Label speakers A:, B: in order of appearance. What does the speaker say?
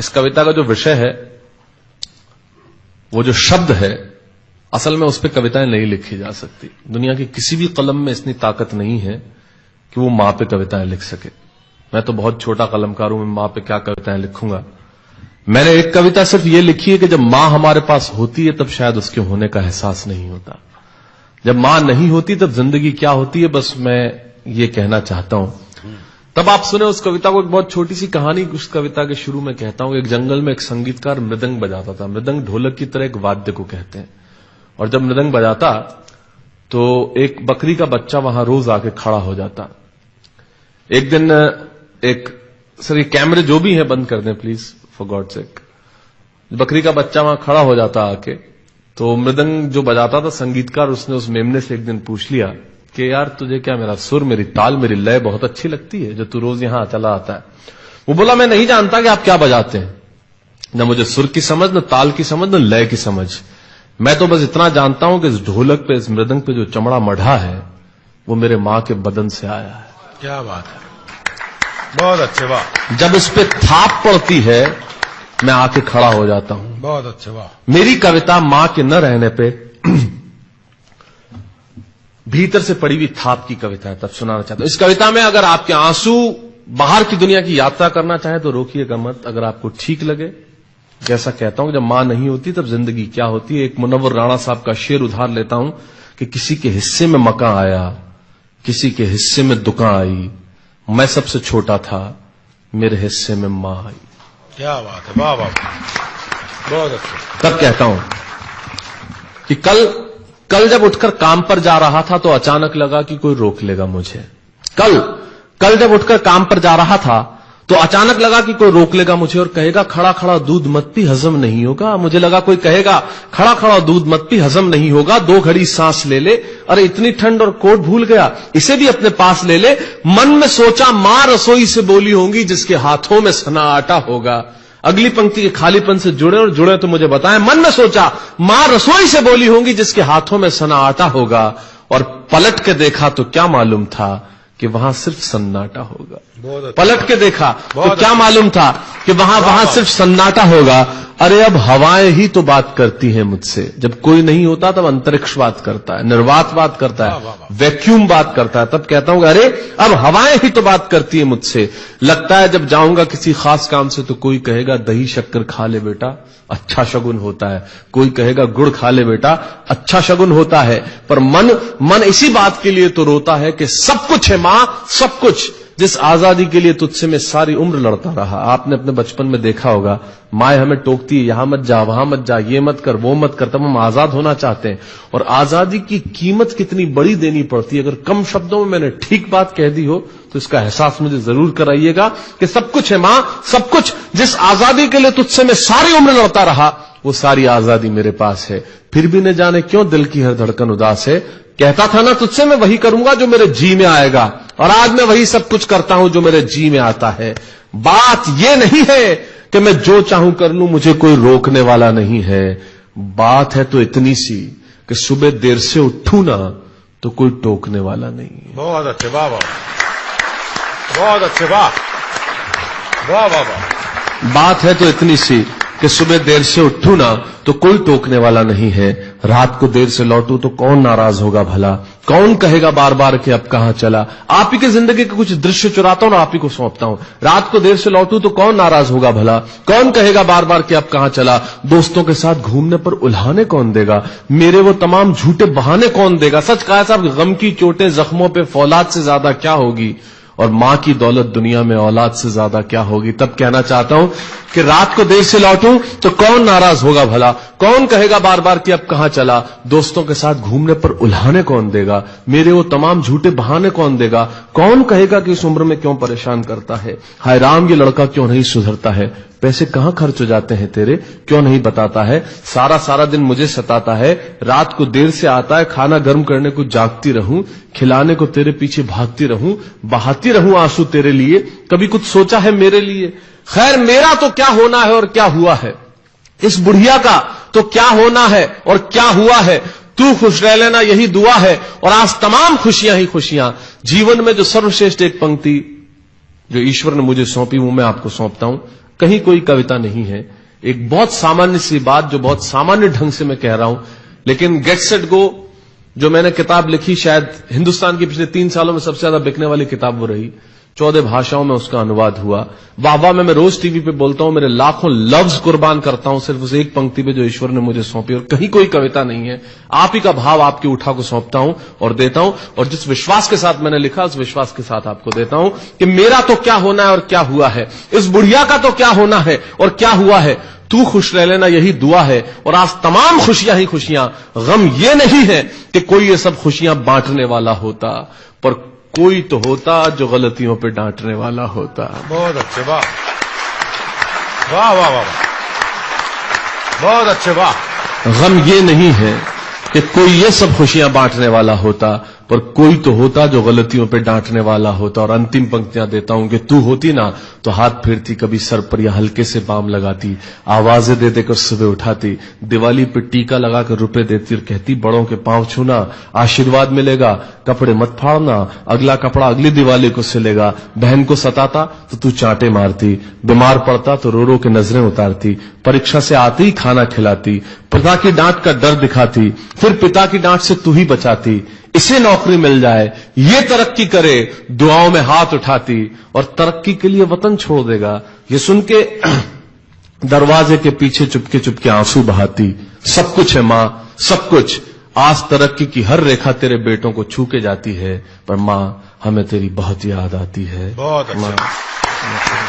A: इस कविता का जो विषय है, वो जो शब्द है, असल में उस पर कविताएं नहीं लिखी जा सकती। दुनिया की किसी भी कलम में इतनी ताकत नहीं है कि वो मां पे कविताएं लिख सके। मैं तो बहुत छोटा कलमकार हूं, मैं मां पे क्या कविताएं लिखूंगा। मैंने एक कविता सिर्फ ये लिखी है कि जब मां हमारे पास होती है तब शायद उसके होने का एहसास नहीं होता। जब मां नहीं होती तब जिंदगी क्या होती है, बस मैं ये कहना चाहता हूं। तब आप सुने उस कविता को। एक बहुत छोटी सी कहानी उस कविता के शुरू में कहता हूं। एक जंगल में एक संगीतकार मृदंग बजाता था। मृदंग ढोलक की तरह एक वाद्य को कहते हैं। और जब मृदंग बजाता तो एक बकरी का बच्चा वहां रोज आके खड़ा हो जाता। एक दिन सर ये कैमरे जो भी है बंद कर दें प्लीज, फॉर गॉड सेक। बकरी का बच्चा वहां खड़ा हो जाता आके, तो मृदंग जो बजाता था संगीतकार, उसने उस मेमने से एक दिन पूछ लिया कि यार तुझे क्या मेरा सुर, मेरी ताल, मेरी लय बहुत अच्छी लगती है जो तू रोज यहां चला आता है। वो बोला मैं नहीं जानता कि आप क्या बजाते हैं, न मुझे सुर की समझ, न ताल की समझ, न लय की समझ। मैं तो बस इतना जानता हूं कि इस ढोलक पे, इस मृदंग पे जो चमड़ा मढ़ा है वो मेरे मां के बदन से आया है।
B: क्या बात है, बहुत अच्छे, वाह।
A: जब उस पे थाप पड़ती है मैं आके खड़ा हो जाता हूं।
B: बहुत अच्छे, वाह।
A: मेरी कविता मां के न रहने पे भीतर से पड़ी हुई थाप की कविता है, तब सुनाना चाहता हूं। इस कविता में अगर आपके आंसू बाहर की दुनिया की यात्रा करना चाहे तो रोकिएगा मत। अगर आपको ठीक लगे, जैसा कहता हूं जब मां नहीं होती तब जिंदगी क्या होती है। एक मुनव्वर राणा साहब का शेर उधार लेता हूं कि किसी के हिस्से में मकान आया, किसी के हिस्से में दुकान आई, मैं सबसे छोटा था, मेरे हिस्से में मां आई।
B: क्या बात है, वाह वाह, बहुत अच्छा।
A: तब कहता हूं कि कल जब उठकर काम पर जा रहा था तो अचानक लगा कि कोई रोक लेगा मुझे। कल जब उठकर काम पर जा रहा था तो अचानक लगा कि कोई रोक लेगा मुझे और कहेगा खड़ा खड़ा दूध मत पी, हजम नहीं होगा। मुझे लगा कोई कहेगा खड़ा खड़ा दूध मत पी, हजम नहीं होगा। 2 घड़ी सांस ले ले, अरे इतनी ठंड और कोट भूल गया, इसे भी अपने पास ले ले। मन में सोचा मां रसोई से बोली होंगी जिसके हाथों में सना आटा होगा। अगली पंक्ति के खालीपन से जुड़े तो मुझे बताएं। मन में सोचा मां रसोई से बोली होंगी जिसके हाथों में सना आटा होगा, और पलट के देखा तो क्या मालूम था कि वहां सिर्फ सन्नाटा होगा। पलट के देखा तो क्या मालूम था कि वहां सिर्फ सन्नाटा होगा। अरे अब हवाएं ही तो बात करती हैं मुझसे। जब कोई नहीं होता तब अंतरिक्ष बात करता है, निर्वात बात करता है, वैक्यूम बात करता है। तब कहता हूं अरे अब हवाएं ही तो बात करती है मुझसे। लगता है जब जाऊंगा किसी खास काम से तो कोई कहेगा दही शक्कर खा ले बेटा, अच्छा शगुन होता है। कोई कहेगा गुड़ खा ले बेटा, अच्छा शगुन होता है। पर मन इसी बात के लिए तो रोता है कि सब कुछ है मां, सब कुछ। जिस आजादी के लिए तुझसे मैं सारी उम्र लड़ता रहा। आपने अपने बचपन में देखा होगा, माए हमें टोकती है, यहां मत जा, वहां मत जा, ये मत कर, वो मत कर। तब हम आजाद होना चाहते हैं, और आजादी की कीमत कितनी बड़ी देनी पड़ती है। अगर कम शब्दों में मैंने ठीक बात कह दी हो तो इसका एहसास मुझे जरूर कराइएगा कि सब कुछ है मां, सब कुछ। जिस आजादी के लिए तुझसे मैं सारी उम्र लड़ता रहा, वो सारी आजादी मेरे पास है। फिर भी न जाने क्यों दिल की हर धड़कन उदास है। कहता था ना तुझसे मैं वही करूंगा जो मेरे जी में आएगा, और आज मैं वही सब कुछ करता हूं जो मेरे जी में आता है। बात यह नहीं है कि मैं जो चाहूं कर लूं, मुझे कोई रोकने वाला नहीं है। बात है तो इतनी सी कि सुबह देर से उठूं ना तो कोई टोकने वाला नहीं है।
B: बहुत अच्छे, वाह वाह, बहुत अच्छे, वाह वाह वाह वाह।
A: बात है तो इतनी सी कि सुबह देर से उठूं ना तो कोई टोकने वाला नहीं है। रात को देर से लौटूं तो कौन नाराज होगा भला, कौन कहेगा बार बार कि अब कहां चला। आप ही के जिंदगी के कुछ दृश्य चुराता हूं और आप ही को सौंपता हूं। रात को देर से लौटूं तो कौन नाराज होगा भला, कौन कहेगा बार बार कि अब कहां चला। दोस्तों के साथ घूमने पर उल्हाने कौन देगा, मेरे वो तमाम झूठे बहाने कौन देगा। सच कहा साहब, गम की चोटें जख्मों पे फौलाद से ज्यादा क्या होगी, और मां की दौलत दुनिया में औलाद से ज्यादा क्या होगी। तब कहना चाहता हूं कि रात को देर से लौटूं तो कौन नाराज होगा भला, कौन कहेगा बार बार कि अब कहां चला। दोस्तों के साथ घूमने पर उल्हाने कौन देगा, मेरे वो तमाम झूठे बहाने कौन देगा। कौन कहेगा कि इस उम्र में क्यों परेशान करता है। हाय राम, ये लड़का क्यों नहीं सुधरता है। पैसे कहां खर्च हो जाते हैं तेरे, क्यों नहीं बताता है। सारा दिन मुझे सताता है, रात को देर से आता है, खाना गर्म करने को जागती रहूं, खिलाने को तेरे पीछे भागती रहूं, बहाती रहूं आंसू तेरे लिए। कभी कुछ सोचा है मेरे लिए। खैर मेरा तो क्या होना है और क्या हुआ है, इस बुढ़िया का तो क्या होना है और क्या हुआ है। तू खुश रह लेना यही दुआ है, और आज तमाम खुशियां ही खुशियां। जीवन में जो सर्वश्रेष्ठ एक पंक्ति जो ईश्वर ने मुझे सौंपी वो मैं आपको सौंपता हूं। कहीं कोई कविता नहीं है, एक बहुत सामान्य सी बात जो बहुत सामान्य ढंग से मैं कह रहा हूं, लेकिन गेट सेट गो जो मैंने किताब लिखी, शायद हिंदुस्तान की पिछले 3 सालों में सबसे ज्यादा बिकने वाली किताब वो रही। 14 भाषाओं में उसका अनुवाद हुआ। वाह वाह मैं रोज टीवी पे बोलता हूं, मेरे लाखों लफ्ज कुर्बान करता हूं सिर्फ उस एक पंक्ति पे जो ईश्वर ने मुझे सौंपी, और कहीं कोई कविता नहीं है। आप ही का भाव आपकी उठा को सौंपता हूं और देता हूं, और जिस विश्वास के साथ मैंने लिखा उस विश्वास के साथ आपको देता हूं कि मेरा तो क्या होना है और क्या हुआ है, इस बुढ़िया का तो क्या होना है और क्या हुआ है, तू खुश रह लेना यही दुआ है। और आज तमाम खुशियां ही खुशियां, गम ये नहीं है कि कोई ये सब खुशियां बांटने वाला होता, पर कोई तो होता जो गलतियों पे डांटने वाला होता।
B: बहुत अच्छे, वाह वाह वाह वाह, बहुत अच्छे, वाह।
A: गम ये नहीं है कि कोई ये सब खुशियां बांटने वाला होता, पर कोई तो होता जो गलतियों पे डांटने वाला होता। और अंतिम पंक्तियां देता हूं कि तू होती ना तो हाथ फेरती, कभी सर पर या हल्के से बाम लगाती, आवाजें दे देकर सुबह उठाती, दिवाली पे टीका लगाकर रुपए देती और कहती बड़ों के पांव छूना, आशीर्वाद मिलेगा, कपड़े मत फाड़ना, अगला कपड़ा अगली दिवाली को सिलेगा। बहन को सताता तो तू चांटे मारती, बीमार पड़ता तो रो रो के नजरें उतारती, परीक्षा से आते ही खाना खिलाती, पिता की डांट का डर दिखाती, फिर पिता की डांट से तू ही बचाती। इसे नौकरी मिल जाए, ये तरक्की करे, दुआओं में हाथ उठाती, और तरक्की के लिए वतन छोड़ देगा, ये सुन के दरवाजे के पीछे चुपके चुपके आंसू बहाती। सब कुछ है मां, सब कुछ, आज तरक्की की हर रेखा तेरे बेटों को छू के जाती है, पर मां हमें तेरी बहुत याद आती है।
B: बहुत अच्छा।